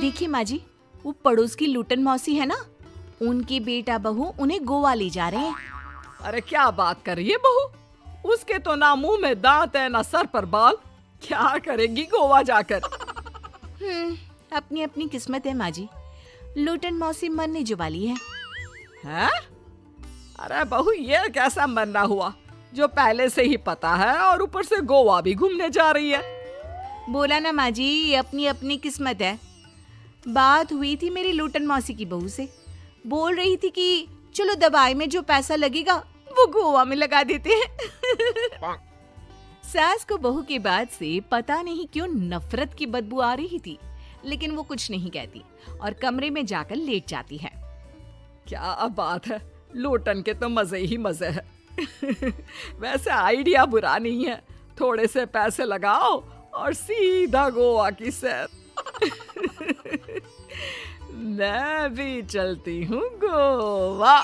देखिए माँ जी, वो पड़ोस की लूटन मौसी है ना, उनकी बेटा बहू उन्हें गोवा ले जा रहे हैं। अरे क्या बात कर रही है बहू, उसके तो ना मुंह में दांत है ना सर पर बाल, क्या करेगी गोवा जाकर। अपनी अपनी किस्मत है माँ जी, लूटन मौसी मरने जो वाली है। हैं? अरे बहू, ये कैसा मरना हुआ जो पहले से ही पता है और ऊपर से गोवा भी घूमने जा रही है। बोला ना माँ जी, ये अपनी अपनी किस्मत है। बात हुई थी मेरी लूटन मौसी की बहू से, बोल रही थी कि चलो दवाई में जो पैसा लगेगा वो गोवा में लगा देते हैं। सास को बहू की बात से पता नहीं क्यों नफरत की बदबू आ रही थी, लेकिन वो कुछ नहीं कहती और कमरे में जाकर लेट जाती है। क्या बात है, लूटन के तो मजे ही मजे है। वैसे आइडिया बुरा नहीं है, थोड़े से पैसे लगाओ और सीधा गोवा की सैर। मैं भी चलती हूँ गोवा।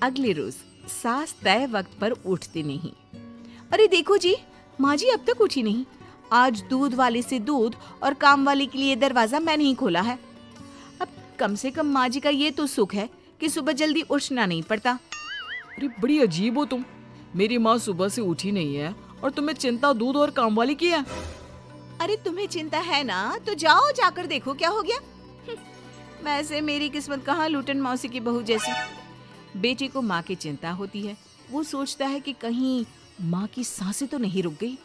अगले रोज सास तय वक्त पर उठती नहीं। अरे देखो जी, माँ जी अब तक उठी नहीं। आज दूध वाले से दूध और काम वाले के लिए दरवाजा मैंने ही खोला है। अब कम से कम माँ जी का ये तो सुख है कि सुबह जल्दी उठना नहीं पड़ता। अरे बड़ी अजीब हो तुम, मेरी माँ सुबह से उठी नहीं है और तुम्हें चिंता दूध और काम वाली की है। अरे तुम्हें चिंता है ना, तो जाओ जाकर देखो क्या हो गया। वैसे मेरी किस्मत कहाँ लूटन मौसी की बहू जैसी। बेटे को माँ की चिंता होती है, वो सोचता है कि कहीं माँ की सांसें तो नहीं रुक गई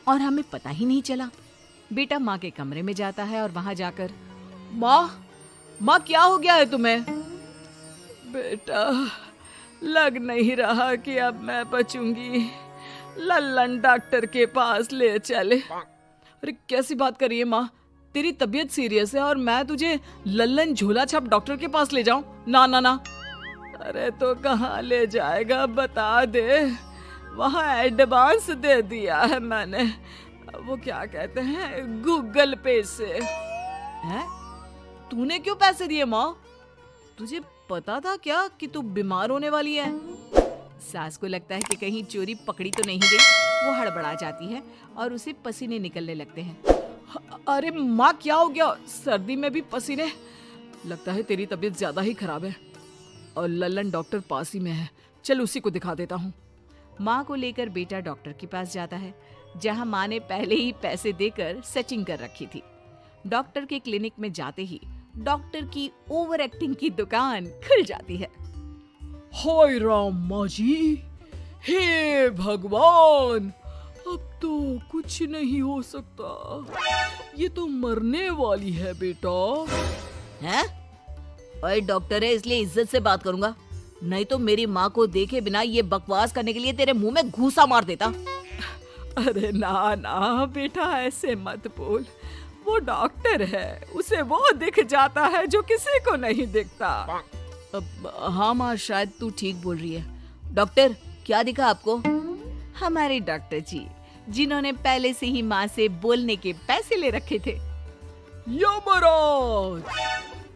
और हमें पता ही नहीं चला। बेटा माँ के कमरे में जाता है और वहां जाकर, माँ क्या हो गया है तुम्हें? बेटा, लग नहीं रहा कि अब मैं बचूंगी, लल्लन डॉक्टर के पास ले चले। अरे कैसी बात कर रही है माँ, तेरी तबीयत सीरियस है और मैं तुझे लल्लन झोला छाप डॉक्टर के पास ले जाऊं? ना ना ना। अरे तो कहाँ ले जाएगा बता दे, वहाँ एडवांस दे दिया है मैंने, वो क्या कहते हैं, गूगल पे से। हैं? तूने क्यों पैसे दिए माँ? तुझे पता था क्या कि तू बीमार होने वाली है? सास को लगता है कि कहीं चोरी पकड़ी तो नहीं गई। वो हड़बड़ा जाती है और उसे पसीने निकलने लगते हैं। अरे माँ क्या हो गया, सर्दी में भी पसीने? लगता है तेरी तबीयत ज्यादा ही खराब है और लल्लन डॉक्टर पास ही में है, चल उसी को दिखा देता हूँ। माँ को लेकर बेटा डॉक्टर के पास जाता है, जहाँ माँ ने पहले ही पैसे देकर सेटिंग कर रखी थी। डॉक्टर के क्लिनिक में जाते ही डॉक्टर की ओवर एक्टिंग की दुकान खुल जाती है। हाय राम माँ जी, हे भगवान, अब तो कुछ नहीं हो सकता, ये तो मरने वाली है बेटा। हैं? ओए डॉक्टर है इसलिए इज्जत से बात करूंगा, नहीं तो मेरी माँ को देखे बिना ये बकवास करने के लिए तेरे मुंह में घूसा मार देता। अरे ना ना बेटा, ऐसे मत बोल, वो डॉक्टर है, उसे वो दिख जाता है जो किसी को नहीं दिखता। हाँ माँ, शायद तू ठीक बोल रही है। डॉक्टर क्या दिखा आपको? हमारे डॉक्टर जी, जिन्होंने पहले से ही माँ से बोलने के पैसे ले रखे थे। यमराज,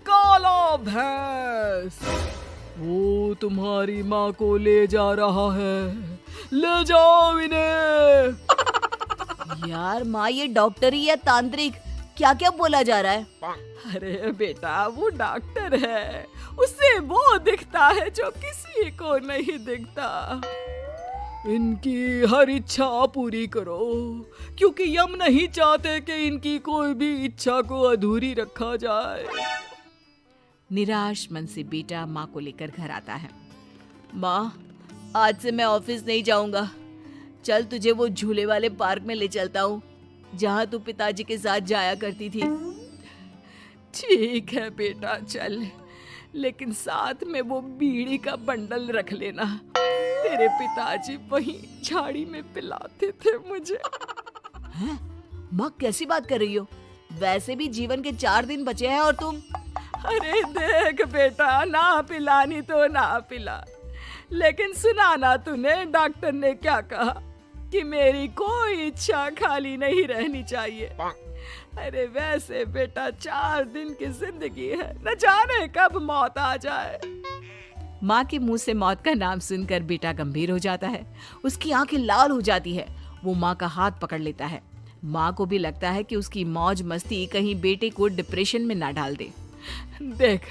काला भैंस, वो तुम्हारी माँ को ले जा रहा है, ले जाओ इन्हें। यार माँ, ये डॉक्टर ही या तांत्रिक, क्या क्या बोला जा रहा है? अरे बेटा, वो डॉक्टर है, उससे वो दिखता है जो किसी को नहीं दिखता। इनकी हर इच्छा पूरी करो, क्योंकि यम नहीं चाहते कि इनकी कोई भी इच्छा को अधूरी रखा जाए। निराश मन से बेटा माँ को लेकर घर आता है। माँ, आज से मैं ऑफिस नहीं जाऊंगा, चल तुझे वो झूले वाले पार्क में ले चलता हूँ, जहाँ तू पिताजी के साथ जाया करती थी। ठीक है बेटा चल, लेकिन साथ में वो बीड़ी का बंडल रख लेना, तेरे पिताजी वहीं झाड़ी में पिलाते थे मुझे। हैं? माँ कैसी बात कर रही हो? वैसे भी जीवन के 4 दिन बचे हैं और तुम। अरे देख बेटा, ना पिलानी तो ना पिला, लेकिन सुना ना तूने डॉक्टर ने क्या कहा कि मेरी कोई इच्छा खाली नहीं रहनी चाहिए। अरे वैसे बेटा 4 दिन की जिंदगी है, न जाने कब मौत आ जाए। माँ के मुंह से मौत का नाम सुनकर बेटा गंभीर हो जाता है, उसकी आंखें लाल हो जाती है। वो माँ का हाथ पकड़ लेता है, माँ को भी लगता है कि उसकी मौज मस्ती कहीं बेटे को डिप्रेशन में ना डाल दे। देख,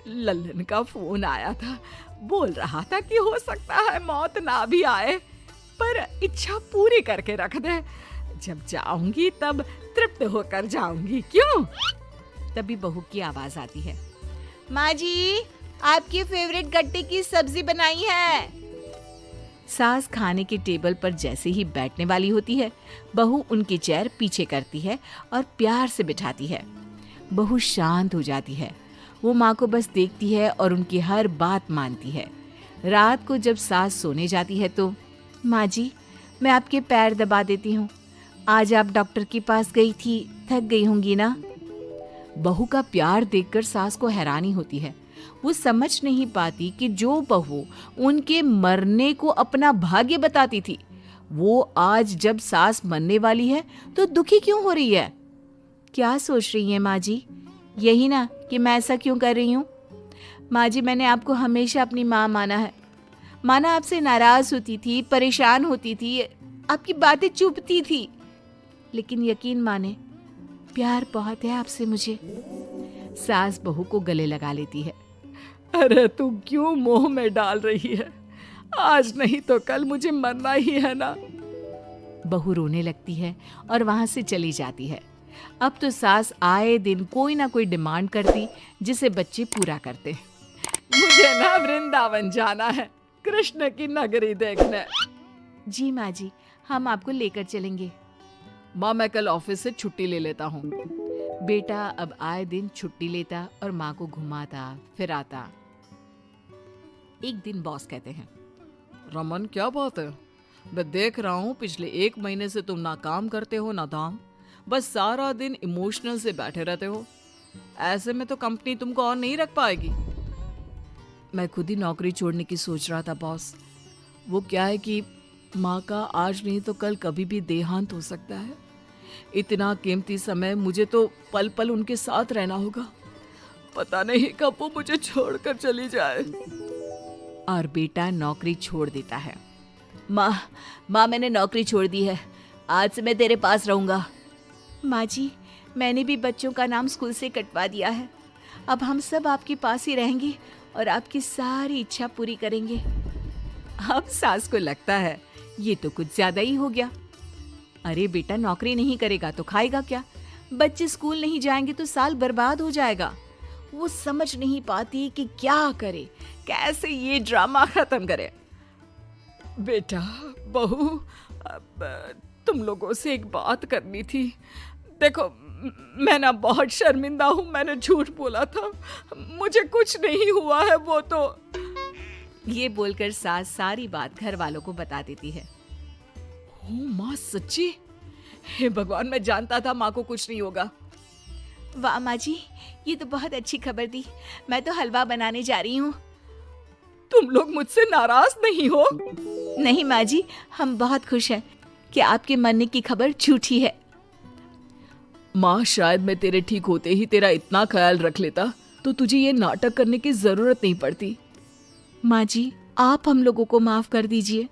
लल्लन का फोन आया था, बोल रहा था कि हो सकता है मौत ना भी आए, पर इच्छा पूरी करके रख दे। जब जाऊंगी तब तृप्त होकर जाऊंगी, क्यों? तभी बहू की आवाज आती है, माँ जी आपकी फेवरेट गट्टे की सब्जी बनाई है। सास खाने के टेबल पर जैसे ही बैठने वाली होती है, बहू उनकी चेयर पीछे करती है और प्यार से बिठाती है। बहू शांत हो जाती है। वो माँ को बस देखती है और उनकी हर बात मानती है। रात को जब सास सोने जाती है तो, माँ जी मैं आपके पैर दबा देती हूँ, आज आप डॉक्टर के पास गई थी, थक गई होंगी ना। बहू का प्यार देखकर सास को हैरानी होती है। वो समझ नहीं पाती कि जो बहू उनके मरने को अपना भाग्य बताती थी, वो आज जब सास मरने वाली है तो दुखी क्यों हो रही है। क्या सोच रही हैं माँ जी? यही ना कि मैं ऐसा क्यों कर रही हूँ। माँ जी मैंने आपको हमेशा अपनी माँ माना है। माना आपसे नाराज होती थी, परेशान होती थी, आपकी बातें चुभती थी, लेकिन यकीन माने प्यार बहुत है आपसे मुझे। सास बहू को गले लगा लेती है। अरे तू क्यों मोह में डाल रही है? आज नहीं तो कल मुझे मरना ही है ना। बहू रोने लगती है और वहां से चली जाती है। अब तो सास आए दिन कोई ना कोई डिमांड करती जिसे बच्चे पूरा करते। मुझे ना वृंदावन जाना है, कृष्ण की नगरी देखने। जी माँ जी, हम आपको लेकर चलेंगे। माँ मैं कल ऑफिस से छुट्टी ले लेता हूँ। बेटा अब आए दिन छुट्टी लेता और माँ को घुमाता फिराता। एक दिन बॉस कहते हैं, रमन क्या बात है? मैं देख रहा हूँ पिछले 1 महीने से तुम ना काम करते हो ना दाम, बस सारा दिन इमोशनल से बैठे रहते हो। ऐसे में तो कंपनी तुमको और नहीं रख पाएगी। मैं खुद ही नौकरी छोड़ने की सोच रहा था बॉस। वो क्या है कि माँ का आज नहीं तो कल कभी भी देहांत हो सकता है। इतना कीमती समय मुझे तो पल पल उनके साथ रहना होगा। पता नहीं कब वो मुझे छोड़कर चली जाए। और बेटा नौकरी छोड़ देता है। माँ मैंने नौकरी छोड़ दी है, आज से मैं तेरे पास रहूंगा। माँ जी मैंने भी बच्चों का नाम स्कूल से कटवा दिया है, अब हम सब आपके पास ही रहेंगे और आपकी सारी इच्छा पूरी करेंगे। अब सास को लगता है ये तो कुछ ज्यादा ही हो गया। अरे बेटा नौकरी नहीं करेगा तो खाएगा क्या? बच्चे स्कूल नहीं जाएंगे तो साल बर्बाद हो जाएगा। वो समझ नहीं पाती कि क्या करे, कैसे ये ड्रामा खत्म करे। बेटा बहू, अब तुम लोगों से एक बात करनी थी। देखो मैं ना बहुत शर्मिंदा हूँ, मैंने झूठ बोला था, मुझे कुछ नहीं हुआ है। वो तो ये बोलकर सास सारी बात घर वालों को बता देती है। ओ माँ सच्ची? हे भगवान, मैं जानता था माँ को कुछ नहीं होगा। वाह माँ जी, ये तो बहुत अच्छी खबर दी। मैं तो हलवा बनाने जा रही हूँ। तुम लोग मुझसे नाराज नहीं हो? नहीं माँ जी, हम बहुत खुश हैं कि आपके मरने की खबर झूठी है। माँ शायद मैं तेरे ठीक होते ही तेरा इतना ख्याल रख लेता तो तुझे ये नाटक करने की जरूरत नहीं पड़ती। माँ जी आप हम लोगों को माफ कर दीजिए।